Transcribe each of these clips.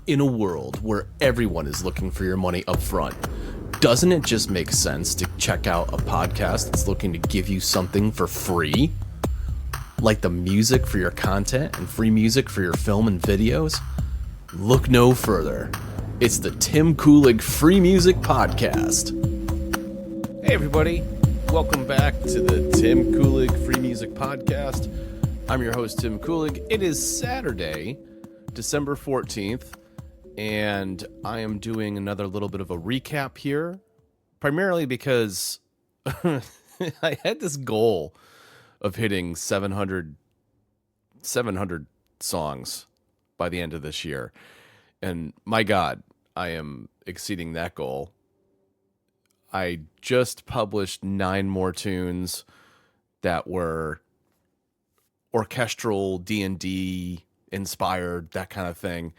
In a world where everyone is looking for your money up front, doesn't it just make sense to check out a podcast that's looking to give you something for free? Like the music for your content and free music for your film and videos? Look no further. It's the Tim Kulig Free Music Podcast. Hey everybody, welcome back to the Tim Kulig Free Music Podcast. I'm your host, Tim Kulig. It is Saturday, December 14th. And I am doing another little bit of a recap here, primarily because I had this goal of hitting 700 songs by the end of this year. And my God, I am exceeding that goal. I just published 9 more tunes that were orchestral, D&D inspired, that kind of thing.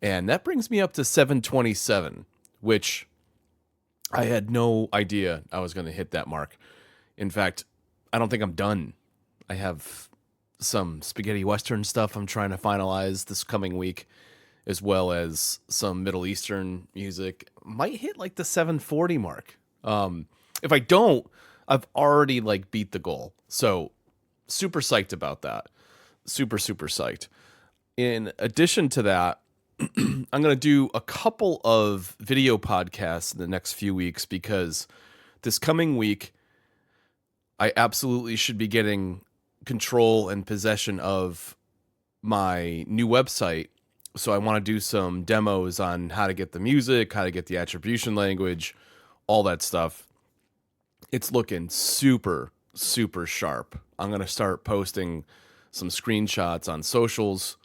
And that brings me up to 727, which I had no idea I was going to hit that mark. In fact, I don't think I'm done. I have some spaghetti western stuff I'm trying to finalize this coming week, as well as some Middle Eastern music. Might hit like the 740 mark. If I don't, I've already beat the goal. So super psyched about that. Super psyched. In addition to that, I'm going to do a couple of video podcasts in the next few weeks because this coming week, I absolutely should be getting control and possession of my new website. So I want to do some demos on how to get the music, how to get the attribution language, all that stuff. It's looking super sharp. I'm going to start posting some screenshots on socials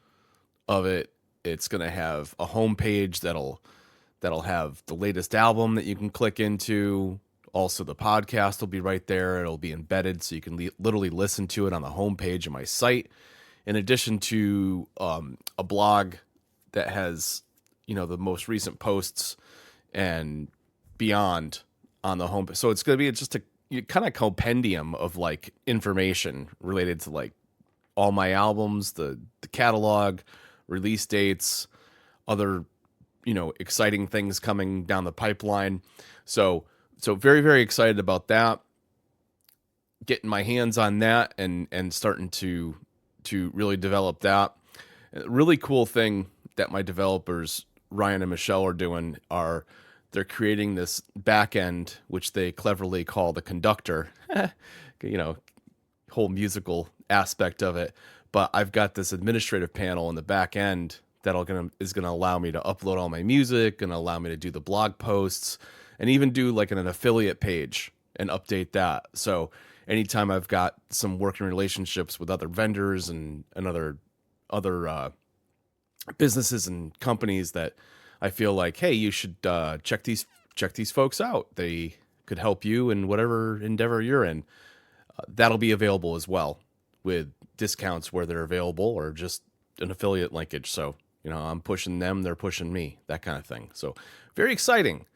of it. It's going to have a homepage that'll have the latest album that you can click into. Also, the podcast will be right there. It'll be embedded, so you can literally listen to it on the homepage of my site. In addition to a blog that has, the most recent posts and beyond on the homepage. So it's going to be just a kind of compendium of information related to all my albums, the catalog, release dates, other, exciting things coming down the pipeline. So very excited about that. Getting my hands on that and starting to really develop that. A really cool thing that my developers, Ryan and Michelle, are doing they're creating this back end, which they cleverly call the conductor, whole musical aspect of it. But I've got this administrative panel in the back end that is gonna allow me to upload all my music and allow me to do the blog posts and even do an affiliate page and update that. So anytime I've got some working relationships with other vendors and other businesses and companies that I feel like, hey, you should check these folks out. They could help you in whatever endeavor you're in. That'll be available as well, with discounts where they're available or just an affiliate linkage. So, I'm pushing them, they're pushing me, that kind of thing. So very exciting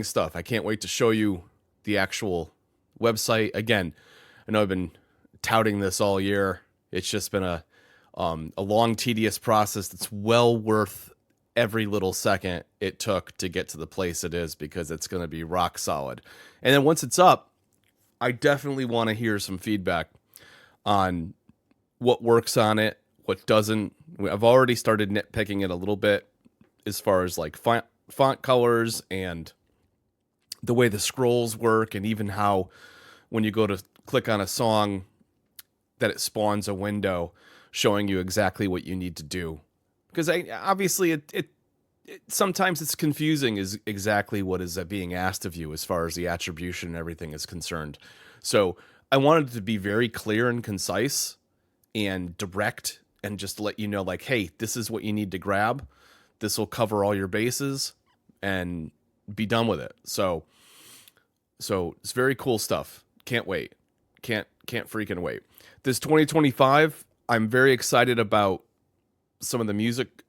stuff. I can't wait to show you the actual website. Again, I know I've been touting this all year. It's just been a long, tedious process that's well worth every little second it took to get to the place it is, because it's going to be rock solid. And then once it's up, I definitely want to hear some feedback on what works on it, what doesn't. I've already started nitpicking it a little bit as far as font colors and the way the scrolls work, and even how when you go to click on a song that it spawns a window showing you exactly what you need to do. Because obviously it sometimes it's confusing is exactly what is being asked of you as far as the attribution and everything is concerned. So I wanted to be very clear and concise and direct and just let you know, hey, this is what you need to grab. This will cover all your bases and be done with it. So it's very cool stuff. Can't wait. Can't freaking wait. This 2025, I'm very excited about some of the music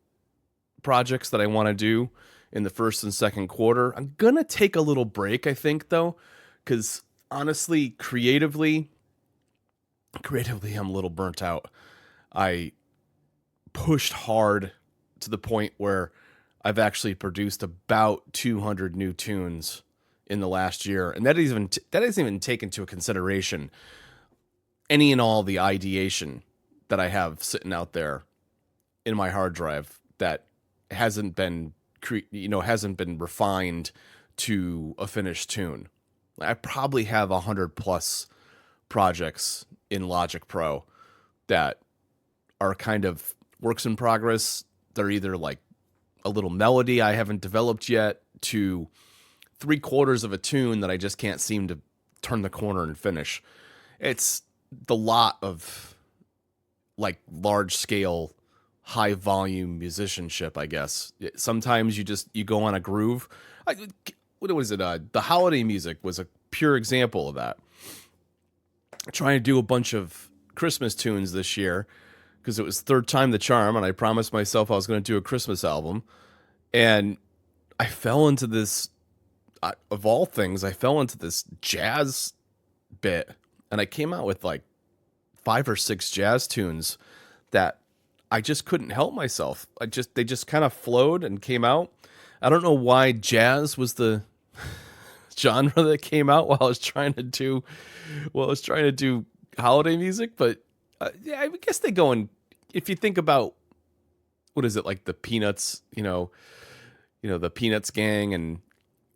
projects that I want to do in the first and second quarter. I'm going to take a little break, I think, though, because honestly, creatively, I'm a little burnt out. I pushed hard to the point where I've actually produced about 200 new tunes in the last year, and that isn't even taken into consideration any and all the ideation that I have sitting out there in my hard drive that hasn't been hasn't been refined to a finished tune. I probably have 100 plus projects in Logic Pro that are kind of works in progress. They're either like a little melody I haven't developed yet to 3/4 of a tune that I just can't seem to turn the corner and finish. It's the lot of like large scale, high volume musicianship, I guess. Sometimes you go on a groove. What was it? The holiday music was a pure example of that. Trying to do a bunch of Christmas tunes this year because it was third time the charm, and I promised myself I was going to do a Christmas album. And I fell into this, of all things, I fell into this jazz bit, and I came out with like 5 or 6 jazz tunes that I just couldn't help myself. They just kind of flowed and came out. I don't know why jazz was the genre that came out while I was trying to do holiday music, but yeah, I guess they go in. If you think about what is it, like the Peanuts, the Peanuts gang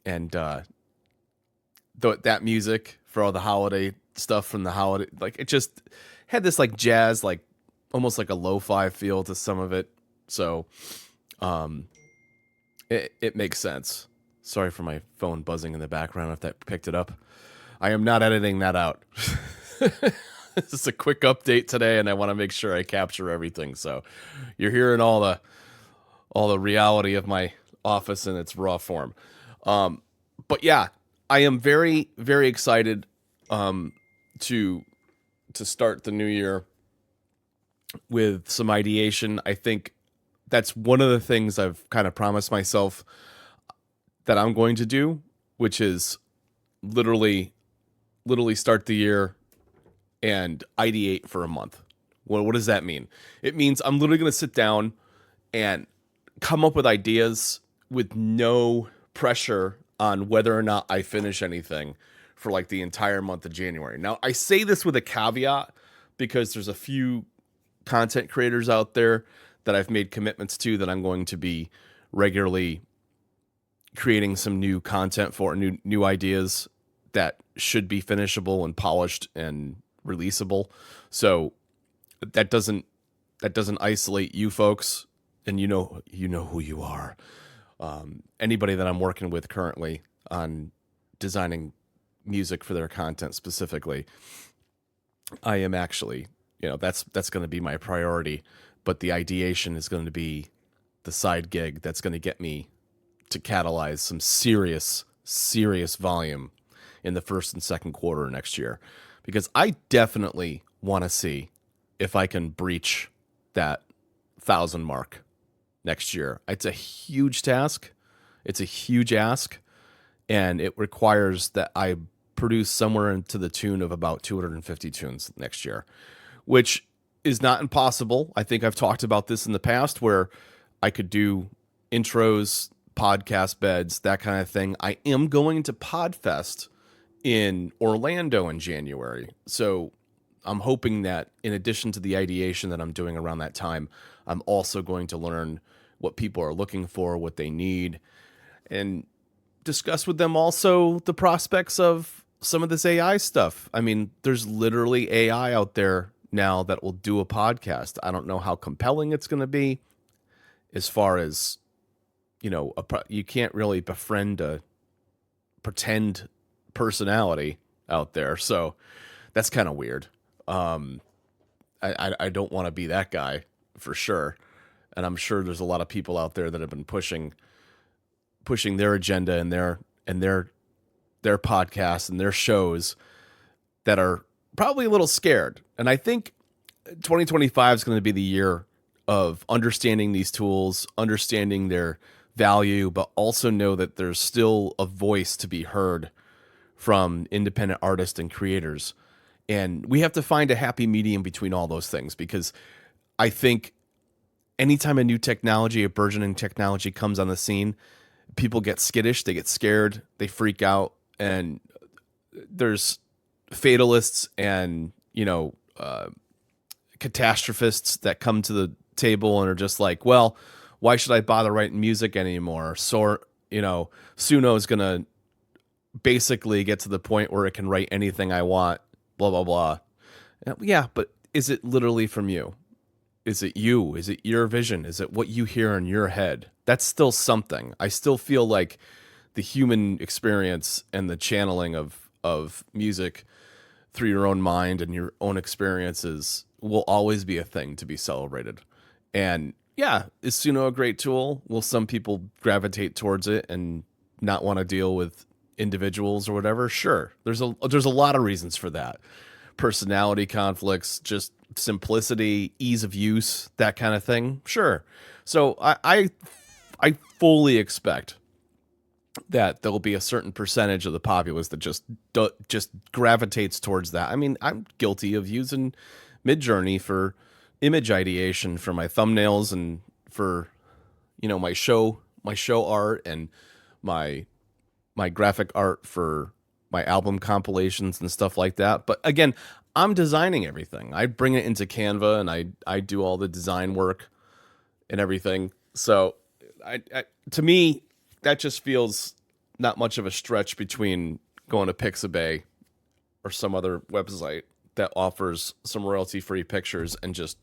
and that music for all the holiday stuff from the holiday, like it just had this like jazz, like almost like a lo-fi feel to some of it. So it makes sense. Sorry for my phone buzzing in the background if that picked it up. I am not editing that out. This is a quick update today, and I want to make sure I capture everything. So you're hearing all the reality of my office in its raw form. But yeah, I am very, very excited to start the new year with some ideation. I think that's one of the things I've kind of promised myself that I'm going to do, which is literally start the year and ideate for a month. What does that mean? It means I'm literally going to sit down and come up with ideas with no pressure on whether or not I finish anything for like the entire month of January. Now, I say this with a caveat because there's a few content creators out there that I've made commitments to that I'm going to be regularly creating some new content for, new ideas that should be finishable and polished and releasable. So that doesn't isolate you folks, and you know who you are. Anybody that I'm working with currently on designing music for their content specifically, I am actually, that's going to be my priority, but the ideation is going to be the side gig that's going to get me to catalyze some serious volume in the first and second quarter next year, because I definitely want to see if I can breach that 1,000 mark next year. It's a huge task. It's a huge ask, and it requires that I produce somewhere into the tune of about 250 tunes next year, which is not impossible. I think I've talked about this in the past where I could do intros, podcast beds, that kind of thing. I am going to Podfest in Orlando in January. So I'm hoping that in addition to the ideation that I'm doing around that time, I'm also going to learn what people are looking for, what they need, and discuss with them also the prospects of some of this AI stuff. I mean, there's literally AI out there now that will do a podcast. I don't know how compelling it's going to be as far as, you can't really befriend a pretend personality out there. So that's kind of weird. I don't want to be that guy for sure. And I'm sure there's a lot of people out there that have been pushing their agenda and their podcasts and their shows that are probably a little scared. And I think 2025 is going to be the year of understanding these tools, understanding their value, but also know that there's still a voice to be heard from independent artists and creators. And we have to find a happy medium between all those things, because I think anytime a new technology, a burgeoning technology comes on the scene, people get skittish, they get scared, they freak out, and there's fatalists and catastrophists that come to the table and are just like, well, why should I bother writing music anymore? So, Suno is going to basically get to the point where it can write anything I want, blah, blah, blah. Yeah, but is it literally from you? Is it you? Is it your vision? Is it what you hear in your head? That's still something. I still feel like the human experience and the channeling of music through your own mind and your own experiences will always be a thing to be celebrated. And yeah, is Suno a great tool? Will some people gravitate towards it and not want to deal with individuals or whatever? Sure. There's a lot of reasons for that. Personality conflicts, just simplicity, ease of use, that kind of thing. Sure. So I fully expect that there'll be a certain percentage of the populace that just gravitates towards that. I mean, I'm guilty of using Midjourney for image ideation for my thumbnails and for my show art and my graphic art for my album compilations and stuff like that. But again, I'm designing everything. I bring it into Canva and I do all the design work and everything. So to me, that just feels not much of a stretch between going to Pixabay or some other website that offers some royalty-free pictures and just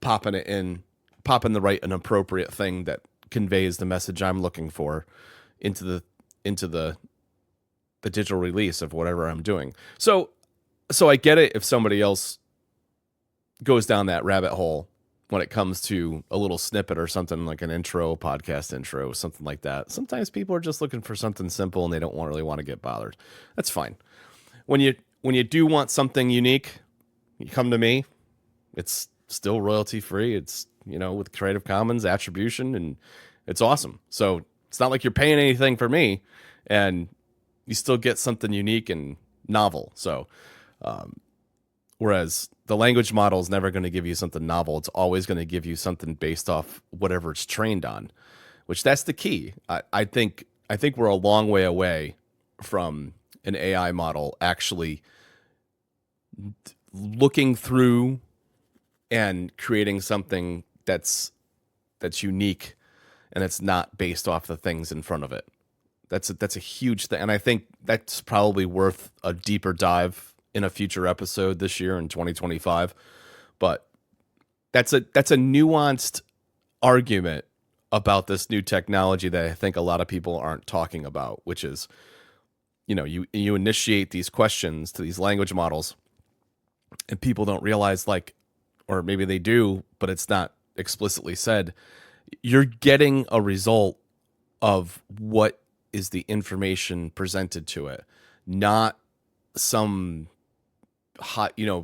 popping the right and appropriate thing that conveys the message I'm looking for into the digital release of whatever I'm doing. So I get it if somebody else goes down that rabbit hole when it comes to a little snippet or something like an intro, podcast intro, something like that. Sometimes people are just looking for something simple and they don't really want to get bothered. That's fine. When you do want something unique, you come to me. It's still royalty free. It's, with Creative Commons attribution, and it's awesome. So it's not like you're paying anything for me, and you still get something unique and novel. So, whereas the language model is never going to give you something novel. It's always going to give you something based off whatever it's trained on, which that's the key. I think we're a long way away from an AI model actually looking through and creating something that's unique and it's not based off the things in front of it. That's a huge thing, and I think that's probably worth a deeper dive in a future episode this year in 2025. But that's a nuanced argument about this new technology that I think a lot of people aren't talking about, which is, you initiate these questions to these language models, and people don't realize, or maybe they do, but it's not explicitly said, you're getting a result of what is the information presented to it, not some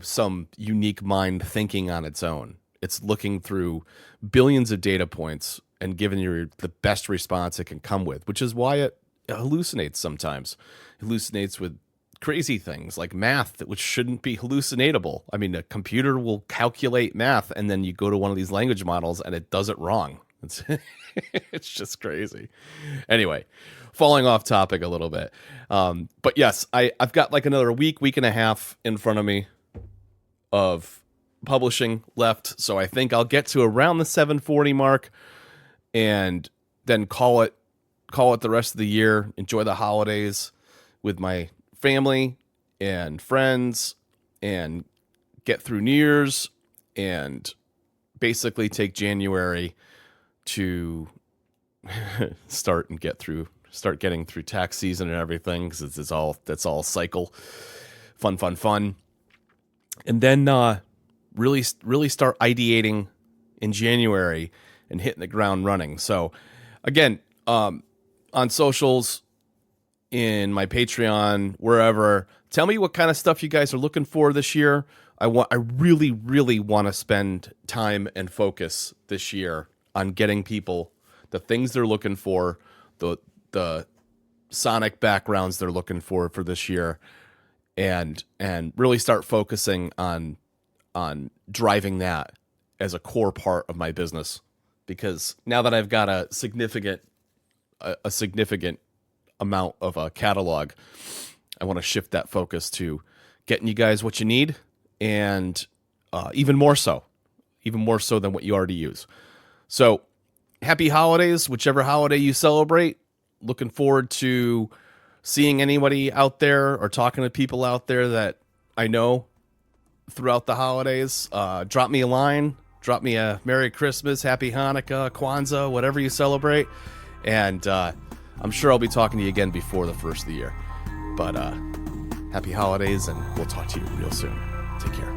some unique mind thinking on its own. It's looking through billions of data points and giving you the best response it can come with, which is why it hallucinates sometimes. It hallucinates with crazy things like math, which shouldn't be hallucinatable. I mean, a computer will calculate math, and then you go to one of these language models and it does it wrong. It's just crazy. Anyway, falling off topic a little bit. But yes, I've got another week and a half in front of me of publishing left. So I think I'll get to around the 740 mark and then call it the rest of the year. Enjoy the holidays with my family and friends and get through New Year's and basically take January to start getting through tax season and everything, because that's all cycle fun, and then really start ideating in January and hitting the ground running. So again, on socials, in my Patreon, wherever, tell me what kind of stuff you guys are looking for this year. I really want to spend time and focus this year on getting people the things they're looking for, the sonic backgrounds they're looking for this year, and really start focusing on driving that as a core part of my business, because now that I've got a significant amount of a catalog, I want to shift that focus to getting you guys what you need, and even more so than what you already use. So happy holidays, whichever holiday you celebrate. Looking forward to seeing anybody out there or talking to people out there that I know throughout the holidays. Drop me a line, drop me a Merry Christmas, Happy Hanukkah, Kwanzaa, whatever you celebrate. And I'm sure I'll be talking to you again before the first of the year. But happy holidays, and we'll talk to you real soon. Take care.